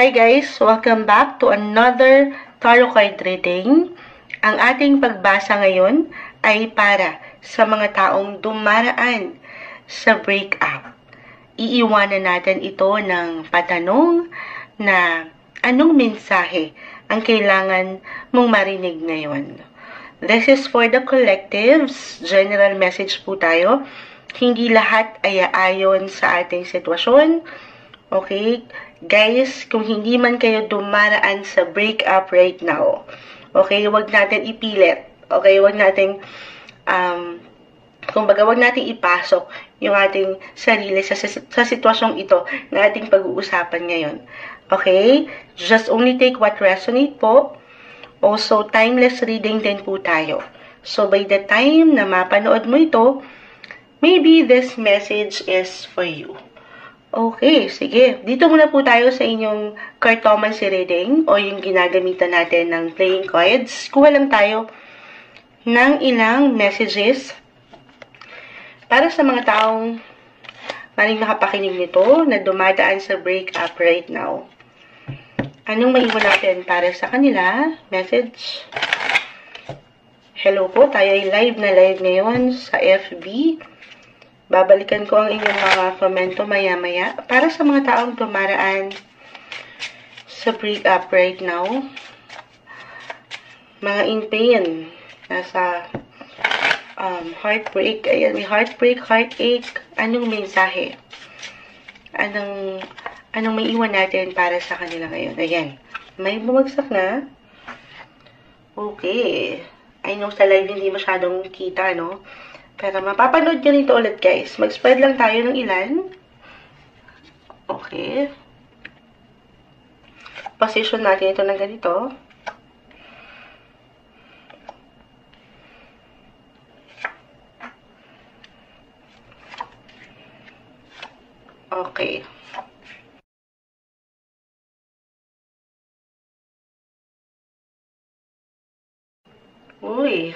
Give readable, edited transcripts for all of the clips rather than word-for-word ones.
Hi guys! Welcome back to another tarot card reading. Ang ating pagbasa ngayon ay para sa mga taong dumaraan sa breakup. Iiwanan natin ito ng patanong na anong mensahe ang kailangan mong marinig ngayon. This is for the collectives. General message po tayo. Hindi lahat ay aayon sa ating sitwasyon. Okay? Guys, kung hindi man kayo dumaraan sa breakup right now, okay, wag natin ipilit. Okay, wag natin, kumbaga, wag natin ipasok yung ating sarili sa sitwasyong ito na ating pag-uusapan ngayon. Okay? Just only take what resonate po. Also, timeless reading din po tayo. So, by the time na mapanood mo ito, maybe this message is for you. Okay, sige. Dito muna po tayo sa inyong cartomancy reading o yung ginagamitan natin ng playing cards. Kuha lang tayo ng ilang messages para sa mga taong maring makapakinig nito na dumadaan sa breakup right now. Anong maiwan natin para sa kanila? Message. Hello po, tayo ay live na live ngayon sa FB. Babalikan ko ang inyong mga komento maya-maya para sa mga taong dumaraan sa breakup right now. Mga in pain, nasa heartbreak, ayan, may heartbreak, heartache, anong mensahe? Anong may iwan natin para sa kanila ngayon? Ayan, may bumagsak na. Okay. I know sa live hindi masyadong kita, no? Pero mapapanood nyo nito ulit, guys. Mag-spread lang tayo ng ilan. Okay. Position natin ito ng ganito. Okay. Uy.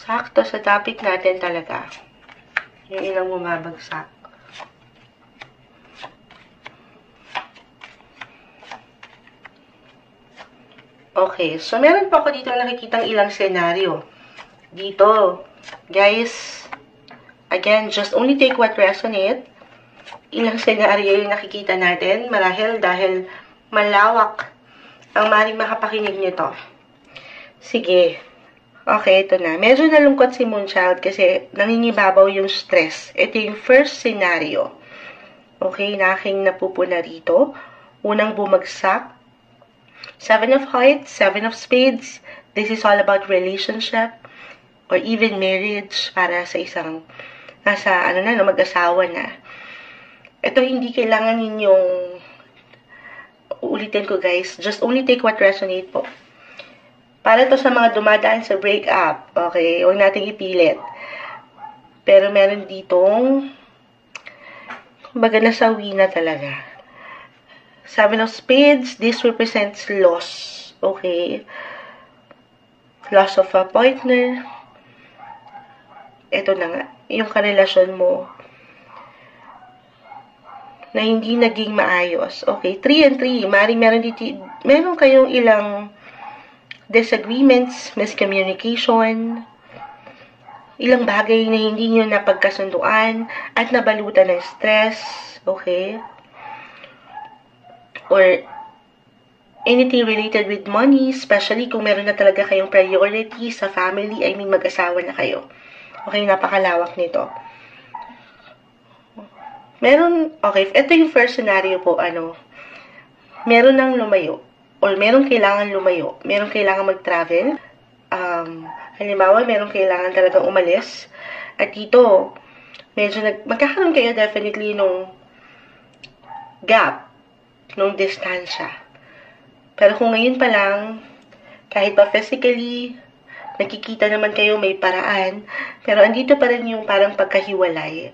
Sakto sa topic natin talaga. Yung ilang bumabagsak. Okay, so meron pa ako dito nakikitang ilang senaryo. Dito, guys, again, just only take what resonate. Ilang senaryo yung nakikita natin, marahil dahil malawak ang maring makapakinig nito. Sige. Okay, ito na. Medyo nalungkot si Moonchild kasi nangingibabaw yung stress. Ito yung first scenario. Okay, na aking napupuna rito. Unang bumagsak. 7 of Hearts, 7 of Spades. This is all about relationship or even marriage para sa isang nasa, mag-asawa na. Ito hindi kailangan ninyong uulitin ko, guys. Just only take what resonate po. Para to sa mga dumadaan sa breakup, okay? Huwag nating ipilit. Pero meron ditong, kumbaga nasawi na talaga. 7 of Spades, this represents loss, okay? Loss of a partner. Ito na nga, yung karelasyon mo na hindi naging maayos. Okay, 3 and 3. Meron kayong ilang disagreements, miscommunication, ilang bagay na hindi nyo napagkasunduan at nabalutan ng stress, okay? Or anything related with money, especially kung meron na talaga kayong priority sa family, I mean mag-asawa na kayo. Okay, napakalawak nito. Okay, ito yung first scenario po, meron nang lumayo. Or merong kailangan lumayo, merong kailangan mag-travel, halimbawa, merong kailangan talagang umalis, at dito, medyo magkakaroon kayo definitely nung gap, nung distansya. Pero kung ngayon pa lang, kahit pa physically, nakikita naman kayo may paraan, pero andito pa rin yung parang pagkahiwalay.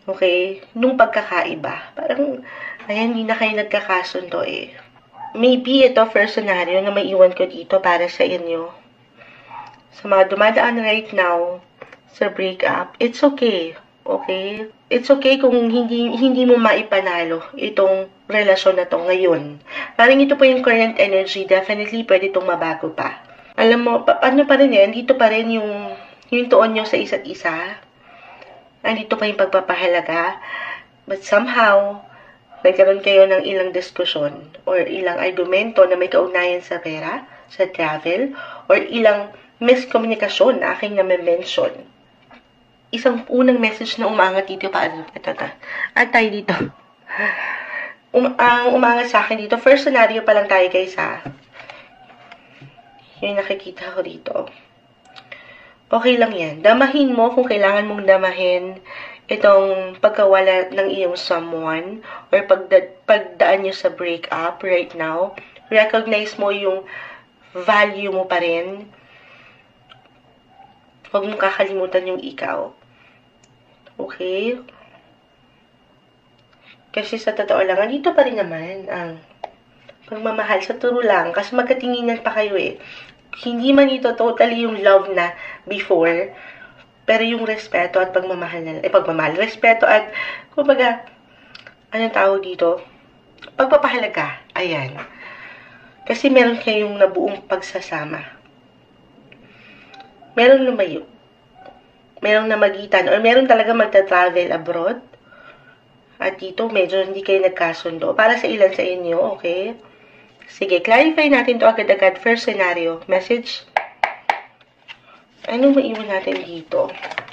Okay? Nung pagkakaiba. Parang, ayan, hindi na kayo nagkakasundo eh. Maybe ito first scenario na may iwan ko dito para sa inyo. Sa mga dumadaan right now sa breakup, it's okay. Okay? It's okay kung hindi mo maipanalo itong relasyon na to ngayon. Parang ito po yung current energy, definitely pwede itong mabago pa. Alam mo, ano pa rin yan, dito pa rin yung tuon nyo sa isa't isa. Andito pa yung pagpapahalaga. But somehow, nagkaroon kayo ng ilang diskusyon or ilang argumento na may kaugnayan sa pera, sa travel, or ilang miskomunikasyon na aking na-mention. Isang unang message na umangat dito pa. Ito. At tayo dito. Ang umangat sa akin dito, first scenario pa lang tayo guys ha. Yung nakikita ko dito. Okay lang yan. Damahin mo kung kailangan mong damahin itong pagkawala ng iyong someone or pagdaan nyo sa breakup right now. Recognize mo yung value mo pa rin. Huwag mong kakalimutan yung ikaw. Okay? Kasi sa totoo lang, andito pa rin naman ang pagmamahal sa turo lang. Kasi magkatinginan pa kayo eh. Hindi man ito totally yung love na before, pero yung respeto at pagmamahal na, pagmamahal, respeto at, kumbaga, anong tawag dito? Pagpapahalaga. Ayan. Kasi meron kayong nabuong pagsasama. Meron lumayo. Meron namagitan, or meron talaga magta-travel abroad. At dito, medyo hindi kayo nagkasundo. Para sa ilan sa inyo, okay? Sige, clarify natin to agad-agad. First scenario, message. Anong maiwan natin dito?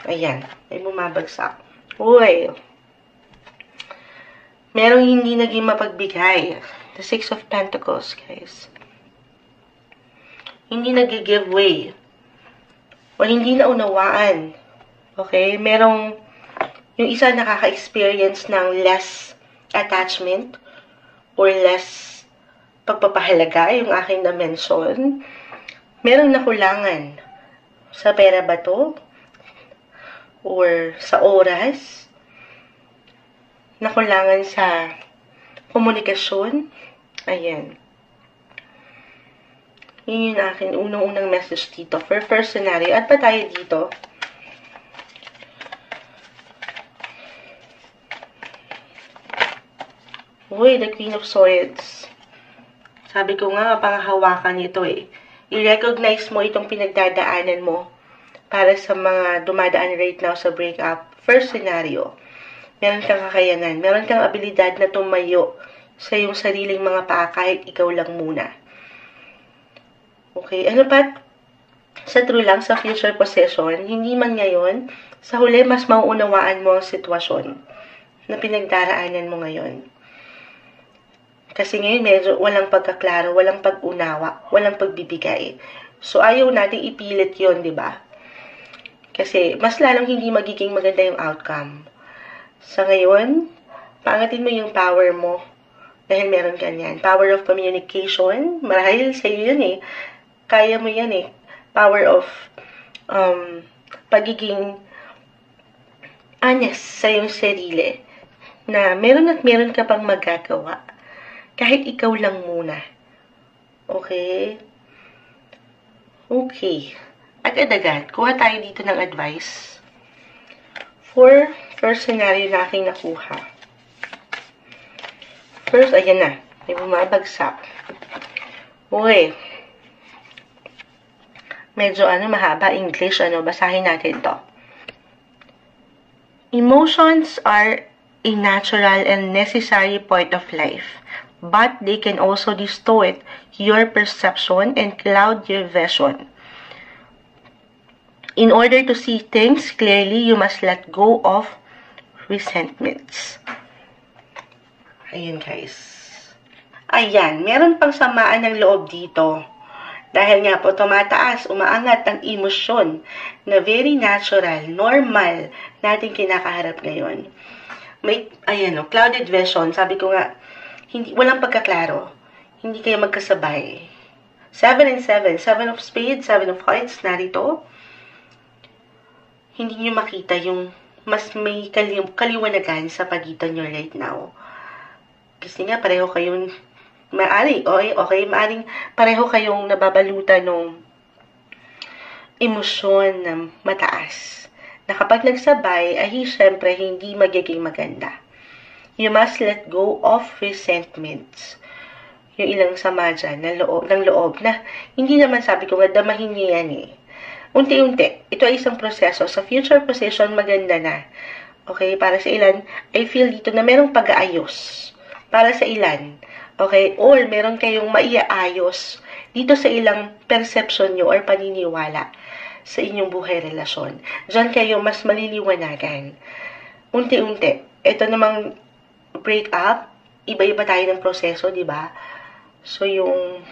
Ayan, may bumabagsak. Uy. Merong hindi naging mapagbigay. The Six of Pentacles, guys. Hindi nag-give way. O hindi na unawaan. Okay? Merong, yung isa nakaka-experience ng less attachment or less pagpapahalaga, yung aking na-mention. Merong nakulangan. Sa pera ba to? Or sa oras? Nakulangan sa komunikasyon? Ayan. Yun yung akin unang-unang message dito for first scenario. At pa tayo dito? Uy, the Queen of Swords. Sabi ko nga, panghahawakan ito eh. I-recognize mo itong pinagdadaanan mo para sa mga dumadaan right now sa breakup. First scenario, meron kang kakayanan, meron kang abilidad na tumayo sa iyong sariling mga paa kahit ikaw lang muna. Okay, ano pa? Sa true lang, sa future possession, hindi man ngayon, sa huli mas mauunawaan mo ang sitwasyon na pinagdaraanan mo ngayon. Kasi ngayon medyo walang pagkaklaro, walang pag-unawa, walang pagbibigay. So ayaw nating ipilit yon, di ba? Kasi mas lalong hindi magiging maganda yung outcome. Sa ngayon, pangatin mo yung power mo dahil meron ka yan. Power of communication, marahil sa iyo yun eh. Kaya mo yan eh. Power of pagiging honest sa iyong sarili na meron at meron ka pang magagawa. Kahit ikaw lang muna. Okay? Okay. Agad-agad, kuha tayo dito ng advice for first scenario na aking nakuha. First, ayan na. May bumabagsak. Uy. Medyo mahaba English. Basahin natin to. Emotions are a natural and necessary part of life. But they can also distort your perception and cloud your vision. In order to see things clearly, you must let go of resentments. Ayan guys. Ayan, meron pang samaan ng loob dito. Dahil nga po tumataas, umaangat ang emosyon na very natural, normal natin kinakaharap ngayon. May, ayan clouded vision, sabi ko nga, walang pagkaklaro. Hindi kayo magkasabay. 7 and 7. 7 of spades, 7 of hearts, narito. Hindi nyo makita yung mas may kaliwanagan sa pagitan nyo right now. Kasi nga, pareho kayong maaring pareho kayong nababalutan ng emosyon na mataas. Na kapag nagsabay, ay syempre hindi magiging maganda. You must let go of resentments. Yung ilang sama dyan ng loob na hindi naman sabi ko nga damahin niyo yan eh. Unti-unti, ito ay isang proseso. Sa future position, maganda na. Okay, para sa ilan, I feel dito na merong pag-aayos. Para sa ilan, okay, or meron kayong maiaayos dito sa ilang perception nyo or paniniwala sa inyong buhay relasyon. Diyan kayo mas maliliwanagan. Unti-unti, ito namang break up, iba-iba tayo ng proseso, di ba? So, yung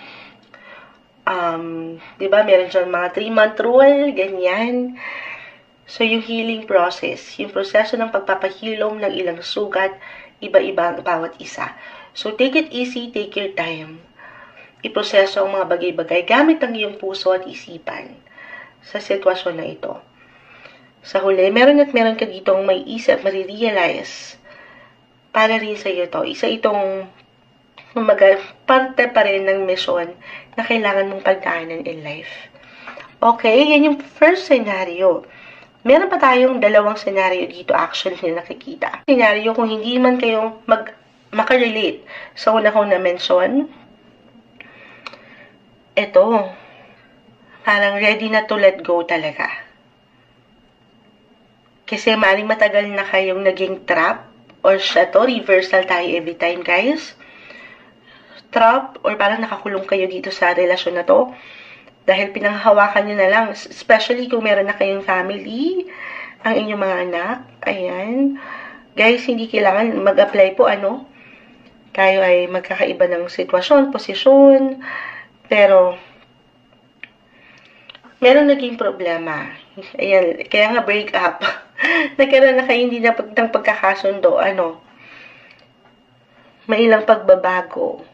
di ba, meron dyan mga 3-month rule, ganyan. So, yung healing process, yung proseso ng pagpapahilom ng ilang sugat, iba-iba ang bawat isa. So, take it easy, take your time. Iproseso ang mga bagay-bagay gamit ang iyong puso at isipan sa sitwasyon na ito. Sa huli, meron ka ditong may isip, marirealize para rin sa iyo to. Isa itong parte pa rin ng mission na kailangan mong pagdaanan in life. Okay, yan yung first scenario. Meron pa tayong dalawang scenario dito actually na nakikita. Scenario kung hindi man kayo makarelate sa una kong na-mention, ito, parang ready na to let go talaga. Kasi maring matagal na kayong naging trap or siya to, reversal tayo every time guys. Trap or parang nakakulong kayo dito sa relasyon na to dahil pinanghahawakan nyo na lang, especially kung meron na kayong family, ang inyong mga anak, ayan. Guys, hindi kailangan mag-apply po tayo ay magkakaiba ng sitwasyon, posisyon, pero meron naging problema. Ayan, kaya nga break up. Nagkaroon na kayo hindi na ng pagkakasundo, may ilang pagbabago.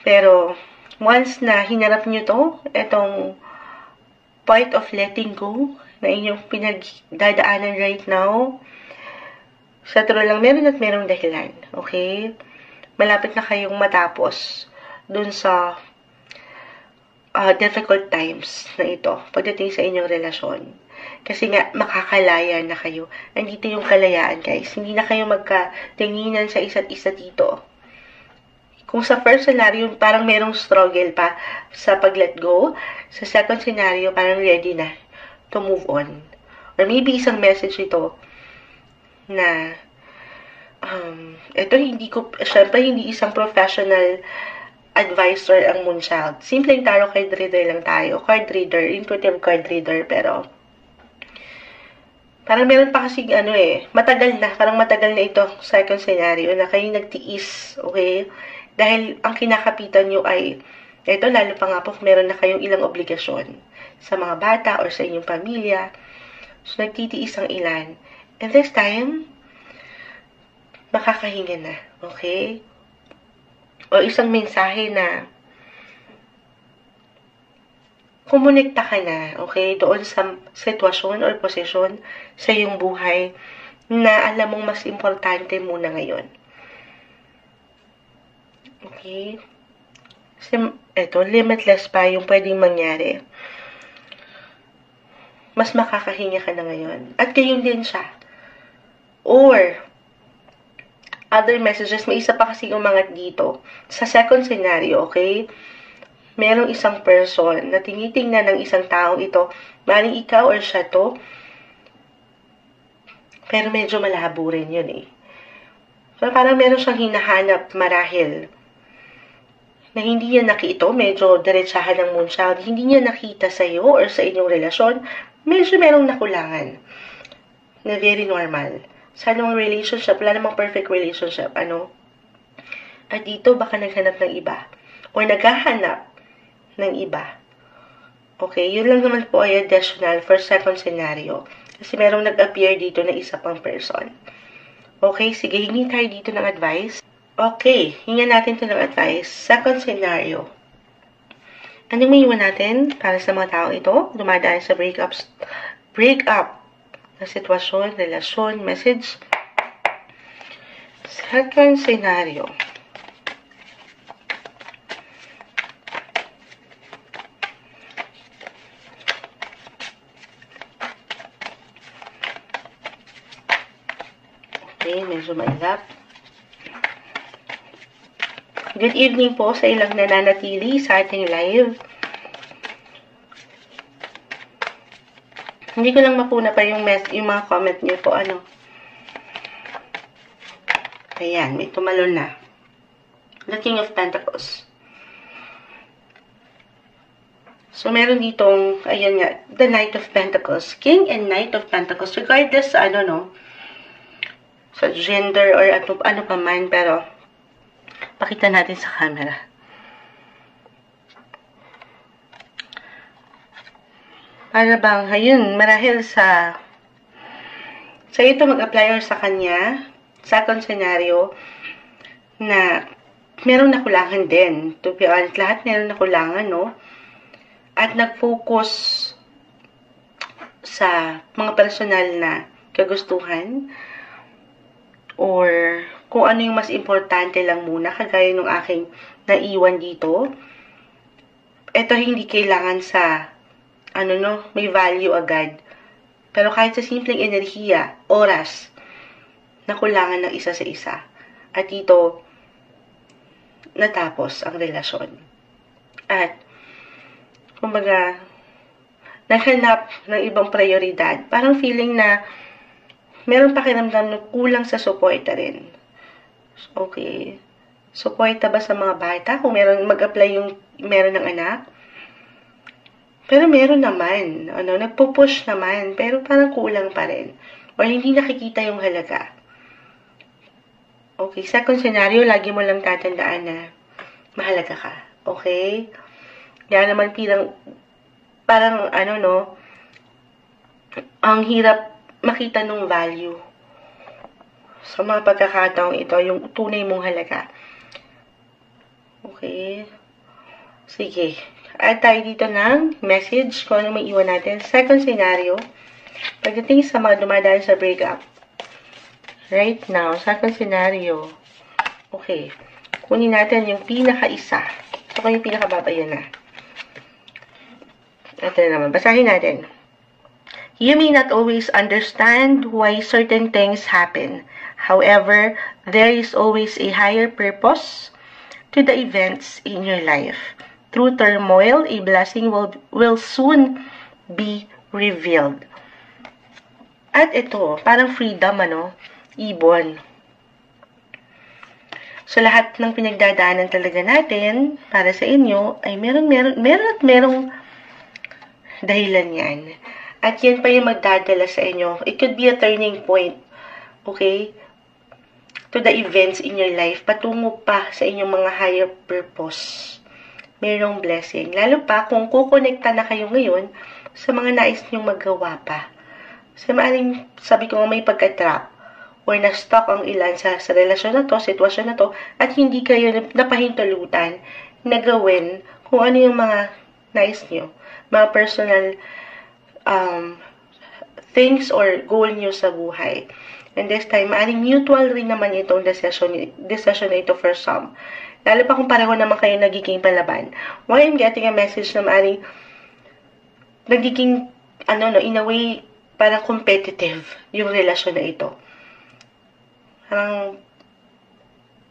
Pero, once na hinarap nyo to, itong point of letting go na inyong pinagdadaanan right now, sa true lang, merong dahilan. Okay? Malapit na kayong matapos dun sa difficult times na ito, pagdating sa inyong relasyon. Kasi nga, makakalaya na kayo. Andito yung kalayaan, guys. Hindi na kayo magkatinginan sa isa't isa dito. Kung sa first scenario, parang merong struggle pa sa pag-let go, sa second scenario, parang ready na to move on. Or maybe isang message ito na ito syempre hindi isang professional advisor ang Moonchild. Simpleng tarot card reader lang tayo. Card reader, intuitive card reader, pero parang meron pa kasi matagal na ito second scenario na kayo nagtiis, okay? Dahil ang kinakapitan nyo ay, ito lalo pa nga po, meron na kayong ilang obligasyon sa mga bata or sa inyong pamilya. So, nagtitiis ang ilan. And this time, makakahinga na. Okay? O isang mensahe na kumonekta ka na, okay, doon sa sitwasyon or posisyon sa iyong buhay na alam mong mas importante muna ngayon. Okay? Kasi, limitless pa yung pwedeng mangyari. Mas makakahinga ka na ngayon. At gayon din siya. Or, other messages, may isa pa kasi umangat dito. Sa second scenario, okay? Merong isang person na tinitingnan ng isang taong ito, maring ikaw or siya to, pero medyo malabo rin yun eh. So, parang meron siyang hinahanap marahil na hindi niya nakita, medyo diretsahan ng Moonchild, hindi niya nakita sa iyo or sa inyong relasyon, medyo merong nakulangan na very normal. Sa anong relationship, wala namang perfect relationship, At dito, baka naghanap ng iba or naghahanap ng iba. Okay, yun lang naman po ay additional for second scenario. Kasi merong nag-appear dito na isa pang person. Okay, sige, hingi tayo dito ng advice. Okay, hingan natin ito ng advice. Second scenario. Anong may iwan natin para sa mga tao ito? Dumadaan sa break up na sitwasyon, relasyon, message. Second scenario. Okay, medyo mailap. Good evening po sa ilang nananatili sa ating live. Hindi ko lang mapuna pa yung mga comment niyo po, ano. Ayan, may tumalon na. The King of Pentacles. So, meron ditong, ayan nga, the Knight of Pentacles. King and Knight of Pentacles. Regardless sa, ano, no, sa gender or ano pa man, pero, pakita natin sa camera. Para bang, ayun, marahil sa ito mag-apply or sa kanya, second scenario, na meron nakulangan din. To be honest, lahat meron nakulangan, no? At nag-focus sa mga personal na kagustuhan or kung ano yung mas importante lang muna, kagaya nung aking naiwan dito. Ito hindi kailangan sa, ano no, may value agad. Pero kahit sa simpleng enerhiya, oras, nakulangan ng isa sa isa. At dito, natapos ang relasyon. At, kumbaga, naghanap ng ibang prioridad. Parang feeling na meron pakiramdam na kulang sa suporta rin. Okay. Suporta ba sa mga bata? Kung meron mag-apply yung meron ng anak? Pero meron naman. Ano, nagpo-push naman. Pero parang kulang pa rin. Or hindi nakikita yung halaga. Okay. Second scenario, lagi mo lang tatandaan na mahalaga ka. Okay? Kaya naman parang ano no, ang hirap makita nung value. Sa mga pagkakataong ito, yung tunay mong halaga. Okay. Sige. Add tayo dito ng message kung ano may iwan natin. Second scenario, pagdating sa mga dumadaan sa breakup. Right now, second scenario. Okay. Kunin natin yung pinaka-isa. So, yung pinaka-baba yan na. Ito na naman. Basahin natin. You may not always understand why certain things happen. However, there is always a higher purpose to the events in your life. Through turmoil, a blessing will soon be revealed. At ito, parang freedom, ano? Ibon. So, lahat ng pinagdadaanan talaga natin para sa inyo ay merong dahilan yan. At yan pa yung magdadala sa inyo. It could be a turning point. Okay? To the events in your life. Patungo pa sa inyong mga higher purpose. Mayroong blessing. Lalo pa kung kukonekta na kayo ngayon sa mga nais nyong magawa pa. Sa maaring, sabi ko nga may pagka-trap or na-stuck ang ilan sa relasyon na to, sitwasyon na to, at hindi kayo napahintulutan na gawin kung ano yung mga nais nyo. Mga personal things or goal nyo sa buhay. And this time, maaring mutual rin naman itong decision na ito for some. Lalo pa kung pareho naman kayo nagiging palaban. Why I'm getting a message na maaring nagiging, in a way, parang competitive yung relasyon na ito.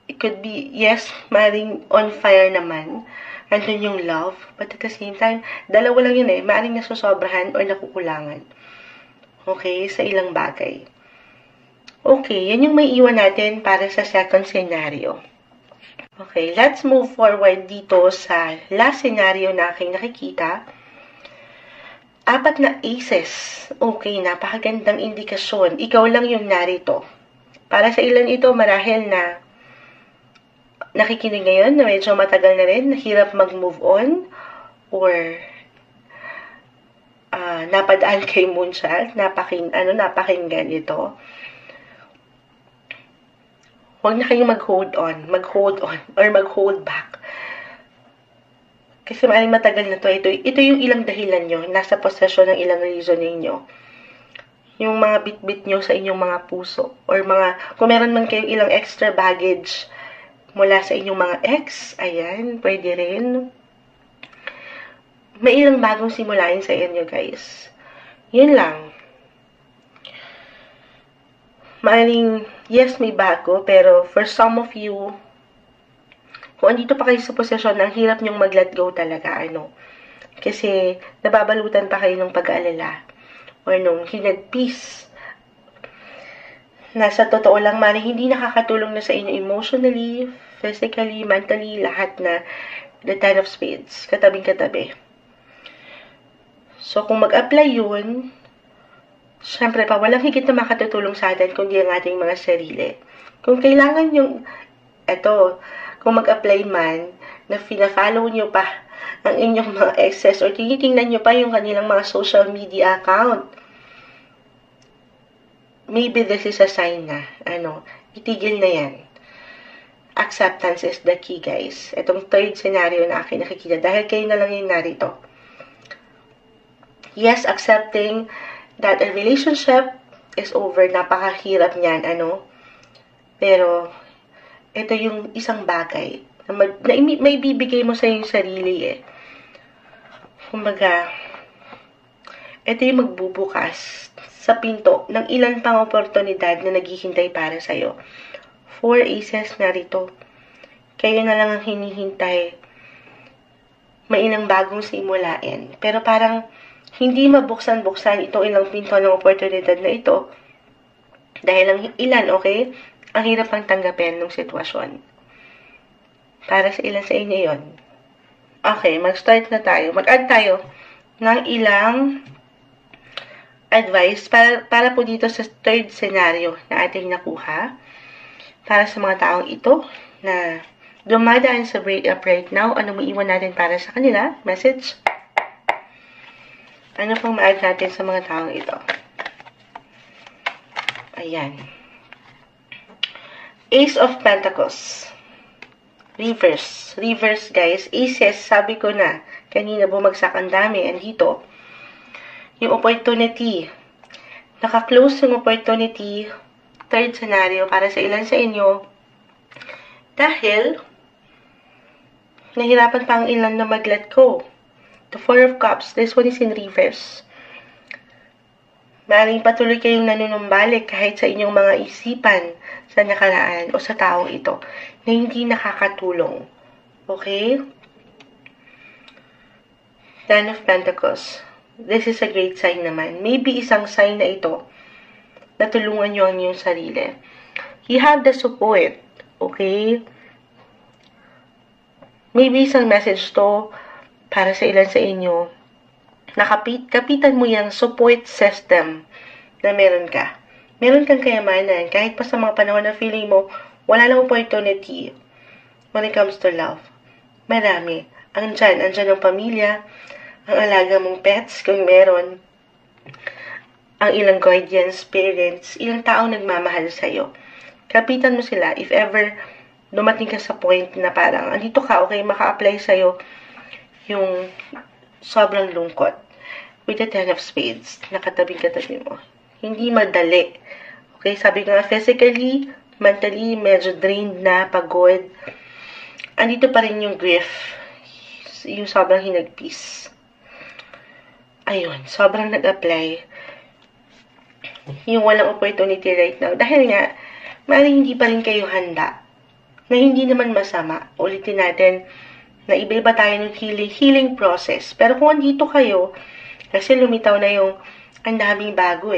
It could be, yes, maaring on fire naman. Andun yung love, but at the same time, dalawa lang yun maaring nasusobrahan or nakukulangan. Okay, sa ilang bagay. Okay, yan yung may iwan natin para sa second scenario. Okay, let's move forward dito sa last scenario na aking nakikita. 4 na aces. Okay, napakagandang indikasyon. Ikaw lang yung narito. Para sa ilan ito, marahil na nakikinig ngayon na medyo matagal na rin, nahirap mag-move on, or napadaan kay Moonchild, napakinggan ito. Huwag na kayong mag-hold on, or mag-hold back. Kasi maaaring matagal na to. Ito yung ilang dahilan nyo, nasa posesyon ng ilang reason ninyo. Yung mga bit-bit nyo sa inyong mga puso, or kung meron man kayong ilang extra baggage, mula sa inyong mga ex, ayan, pwede rin. May ilang bagong simulain sa inyo, guys. Yun lang. Maaring yes, may bago, pero for some of you, kung andito pa kayo sa posisyon, ang hirap nyong mag-let go talaga, Kasi, nababalutan pa kayo ng pag-aalala or nung hinagpis na sa totoo lang, hindi nakakatulong na sa inyo emotionally, physically, mentally, lahat na the Ten of Spades, katabing-katabi. So, kung mag-apply yun, syempre pa, walang higit na makatutulong sa atin kundi ang ating mga sarili. Kung kailangan yung, kung mag-apply man, na fina-follow nyo pa ang inyong mga exes or tinitingnan nyo pa yung kanilang mga social media account, maybe this is a sign na, itigil na yan. Acceptance is the key, guys. Itong third scenario na akin nakikita, dahil kayo na lang yung narito. Yes, accepting that a relationship is over, napakahirap niyan, Pero, ito yung isang bagay na may bibigay mo sa iyong sarili, Kumbaga, ito yung magbubukas sa pinto ng ilan pang oportunidad na naghihintay para sa'yo. 4 aces narito. Kayo na lang ang hinihintay. May ilang bagong simulain. Pero parang hindi mabuksan-buksan itong ilang pinto ng oportunidad na ito. Dahil ang ilan, okay? Ang hirap pang tanggapin ng sitwasyon. Para sa ilan sa inyo yon. Okay, mag-start na tayo. Mag-add tayo ng ilang advice para po dito sa third scenario na ating nakuha. Para sa mga taong ito na dumadaan sa breakup right now, ano maiwan natin para sa kanila? Message. Ano pang ma-add natin sa mga taong ito? Ayan. Ace of Pentacles. Reverse. Reverse, guys. Aces, sabi ko na, kanina bumagsak ang dami. Andito, yung opportunity. Naka-close yung opportunity. Third scenario para sa ilan sa inyo. Dahil, nahirapan pa ang ilan na mag-let go. The Four of Cups. This one is in reverse. Maaaring patuloy kayong nanunumbalik kahit sa inyong mga isipan sa nakaraan o sa taong ito na hindi nakakatulong. Okay? Ten of Pentacles. This is a great sign naman. Maybe isang sign na ito na tulungan nyo ang inyong sarili. You have the support. Okay? Maybe isang message to para sa ilan sa inyo. Kapitan mo yung support system na meron ka. Meron kang kayamanan. Kahit pa sa mga panahon na feeling mo, wala lang opportunity when it comes to love. Marami. Andyan ang pamilya, ang alaga mong pets, kung meron, ang ilang guardians, parents, ilang taong nagmamahal sa'yo. Kapitan mo sila. If ever dumating ka sa point na parang, andito ka, okay, maka-apply sa'yo yung sobrang lungkot. With the Ten of Spades, nakatabing-katabi mo. Hindi madali. Okay, sabi ko nga, physically, mentally, medyo drained na, pagod. Andito pa rin yung grief. Yung sobrang hinagpis. Ayun, sobrang nag-apply. Yung walang opportunity right now. Dahil nga, maaaring hindi pa rin kayo handa. Na hindi naman masama. Ulitin natin, na iba-iba tayo ng healing process. Pero kung andito kayo, kasi lumitaw na yung ang daming bago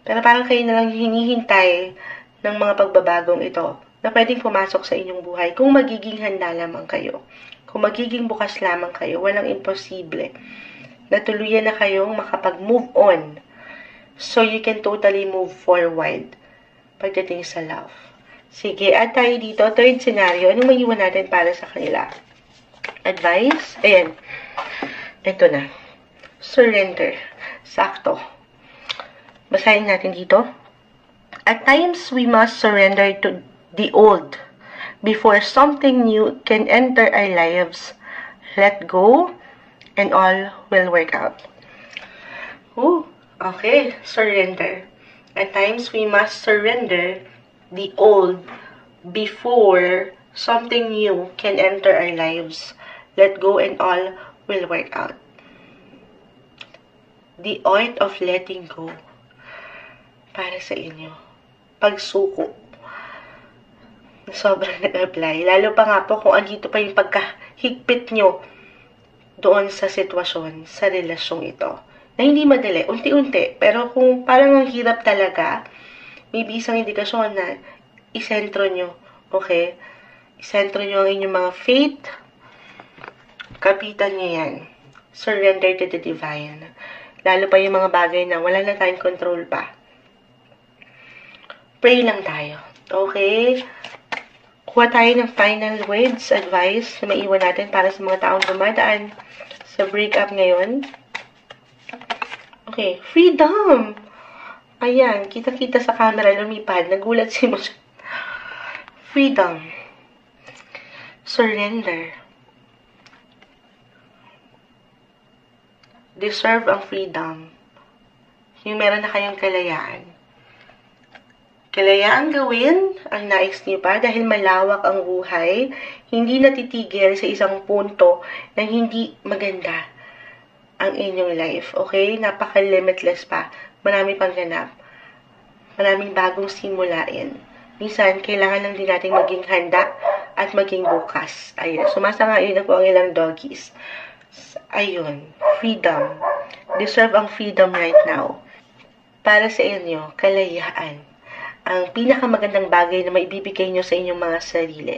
Pero parang kayo na lang hinihintay ng mga pagbabagong ito na pwedeng pumasok sa inyong buhay kung magiging handa lamang kayo. Kung magiging bukas lamang kayo, walang imposible. Natuluyan na kayong makapag-move on. So you can totally move forward pagdating sa love. Sige, at tayo dito, third scenario, anong maiwan natin para sa kanila? Advice? Ayan. Ito na. Surrender. Sakto. Basahin natin dito. At times, we must surrender to the old before something new can enter our lives. Let go, and all will work out. Okay. Surrender. At times, we must surrender the old before something new can enter our lives. Let go, and all will work out. The art of letting go para sa inyo. pagsuko. Sobrang nag-apply. Lalo pa nga po kung andito pa yung pagkahigpit nyo doon sa sitwasyon, sa relasyong ito. Na hindi madali, unti-unti. Pero kung parang ang hirap talaga, maybe isang indikasyon na isentro nyo. Okay? Isentro nyo ang inyong mga faith. Kapitan nyo yan. Surrender to the divine. Lalo pa yung mga bagay na wala na tayong control pa. Pray lang tayo. Okay? Kuha tayo ng final words, advice na maiwan natin para sa mga taong dumadaan sa breakup ngayon. Okay. Freedom! Ayan. Kita-kita sa camera, lumipad. Nagulat si Mo. Freedom. Surrender. Deserve ang freedom. Yung meron na kayong kalayaan. Kalayaan gawin ang nais niyo pa dahil malawak ang buhay, hindi natitigil sa isang punto na hindi maganda ang inyong life. Okay? Napaka-limitless pa. Marami pang ganap. Maraming bagong simulain. Minsan, kailangan lang din natin maging handa at maging bukas. Ayun. Sumasangayon na po ang ilang doggies. Ayun. Freedom. Deserve ang freedom right now. Para sa inyo, kalayaan. Ang pinakamagandang bagay na maibibigay nyo sa inyong mga sarili.